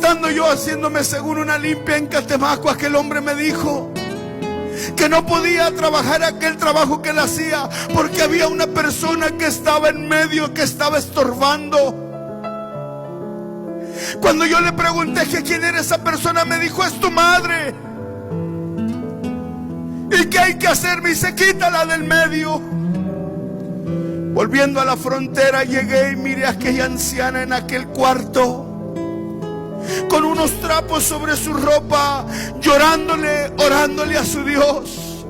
Estando yo haciéndome según una limpia en Catemaco, aquel hombre me dijo que no podía trabajar aquel trabajo que él hacía porque había una persona que estaba en medio, que estaba estorbando. Cuando yo le pregunté que quién era esa persona, me dijo: es tu madre. ¿Y qué hay que hacer? Me dice: quítala del medio. Volviendo a la frontera, llegué y miré a aquella anciana en aquel cuarto, con unos trapos sobre su ropa, llorándole, orándole a su Dios.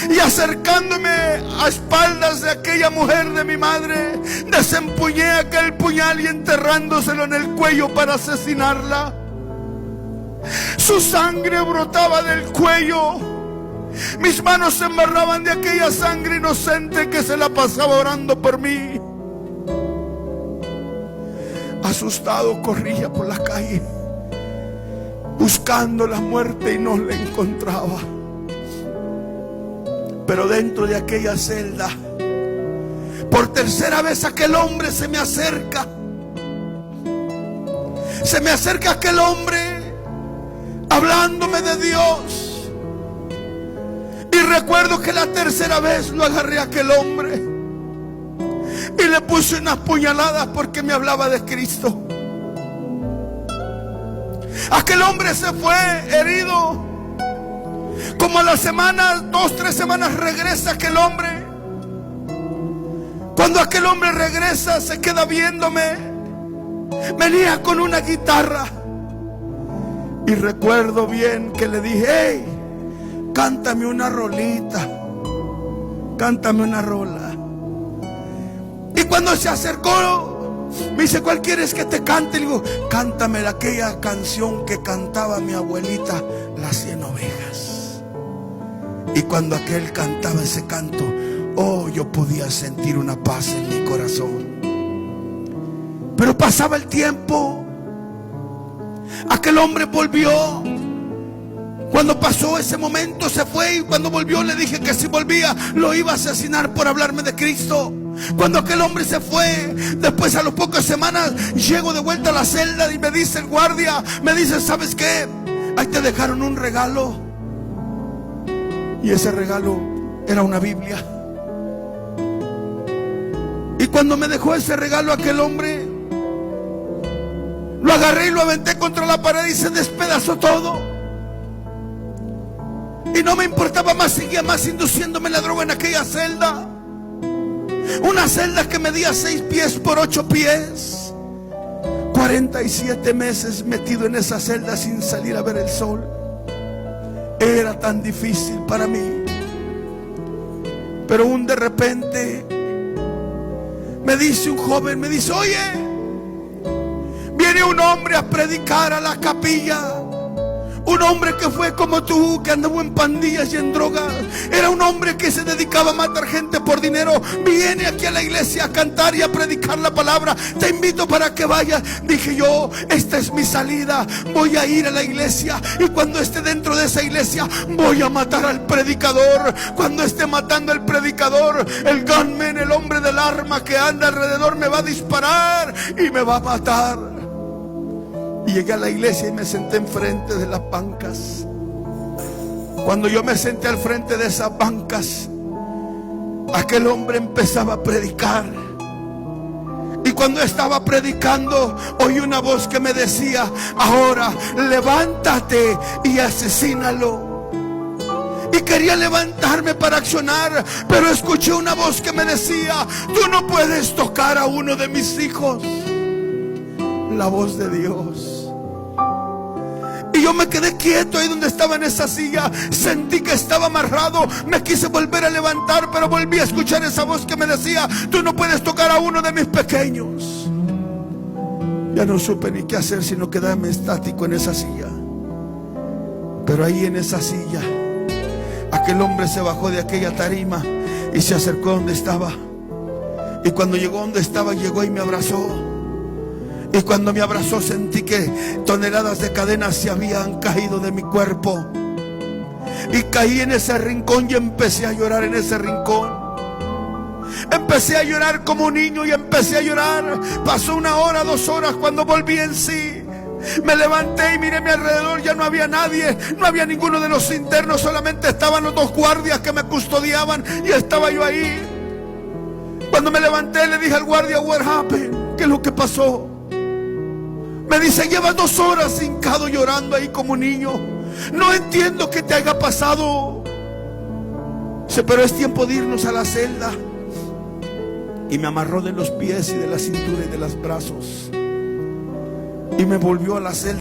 Y acercándome a espaldas de aquella mujer de mi madre, desempuñé aquel puñal y enterrándoselo en el cuello para asesinarla. Su sangre brotaba del cuello. Mis manos se embarraban de aquella sangre inocente que se la pasaba orando por mí. Asustado corría por la calle buscando la muerte y no la encontraba. Pero dentro de aquella celda, por tercera vez aquel hombre se me acerca. Se me acerca aquel hombre hablándome de Dios. Y recuerdo que la tercera vez lo agarré a aquel hombre y le puse unas puñaladas porque me hablaba de Cristo. Aquel hombre se fue herido. Como a la semana, 2, 3 semanas regresa aquel hombre. Cuando aquel hombre regresa, se queda viéndome. Venía con una guitarra. Y recuerdo bien que le dije: hey, cántame una rolita, cántame una rola. Y cuando se acercó, me dice: ¿cuál quieres que te cante? Le digo: cántame aquella canción que cantaba mi abuelita, Las 100 ovejas. Y cuando aquel cantaba ese canto, oh, yo podía sentir una paz en mi corazón. Pero pasaba el tiempo, aquel hombre volvió. Cuando pasó ese momento se fue, y cuando volvió le dije que si volvía lo iba a asesinar por hablarme de Cristo. Cuando aquel hombre se fue, después a las pocas semanas llego de vuelta a la celda y me dice el guardia, me dice: ¿sabes qué? Ahí te dejaron un regalo. Y ese regalo era una Biblia. Y cuando me dejó ese regalo aquel hombre, lo agarré y lo aventé contra la pared y se despedazó todo. Y no me importaba más, seguía más induciéndome la droga en aquella celda. Una celda que medía 6 pies por 8 pies. 47 meses metido en esa celda sin salir a ver el sol. Era tan difícil para mí. Pero de repente me dice un joven, me dice: oye, viene un hombre a predicar a la capilla. Un hombre que fue como tú, que andaba en pandillas y en drogas. Era un hombre que se dedicaba a matar gente por dinero. Viene aquí a la iglesia a cantar y a predicar la palabra. Te invito para que vayas. Dije yo: esta es mi salida. Voy a ir a la iglesia. Y cuando esté dentro de esa iglesia, voy a matar al predicador. Cuando esté matando al predicador, el gunman, el hombre del arma que anda alrededor, me va a disparar y me va a matar. Y llegué a la iglesia y me senté enfrente de las bancas. Cuando yo me senté al frente de esas bancas, aquel hombre empezaba a predicar. Y cuando estaba predicando, oí una voz que me decía: ahora levántate y asesínalo. Y quería levantarme para accionar, pero escuché una voz que me decía: tú no puedes tocar a uno de mis hijos. La voz de Dios. Y yo me quedé quieto ahí donde estaba en esa silla. Sentí que estaba amarrado. Me quise volver a levantar, pero volví a escuchar esa voz que me decía: tú no puedes tocar a uno de mis pequeños. Ya no supe ni qué hacer, sino quedarme estático en esa silla. Pero ahí en esa silla, aquel hombre se bajó de aquella tarima y se acercó donde estaba. Y cuando llegó donde estaba, llegó y me abrazó. Y cuando me abrazó, sentí que toneladas de cadenas se habían caído de mi cuerpo. Y caí en ese rincón y empecé a llorar en ese rincón. Empecé a llorar como un niño y empecé a llorar. Pasó 1 hora, 2 horas. Cuando volví en sí, Me levanté y miré a mi alrededor, ya no había nadie, no había ninguno de los internos, solamente estaban los 2 guardias que me custodiaban y estaba yo ahí. Cuando me levanté le dije al guardia, what happened? ¿Qué es lo que pasó? Me dice, llevas 2 horas hincado llorando ahí como niño. No entiendo qué te haya pasado. Dice, pero es tiempo de irnos a la celda. Y me amarró de los pies y de la cintura y de los brazos. Y me volvió a la celda.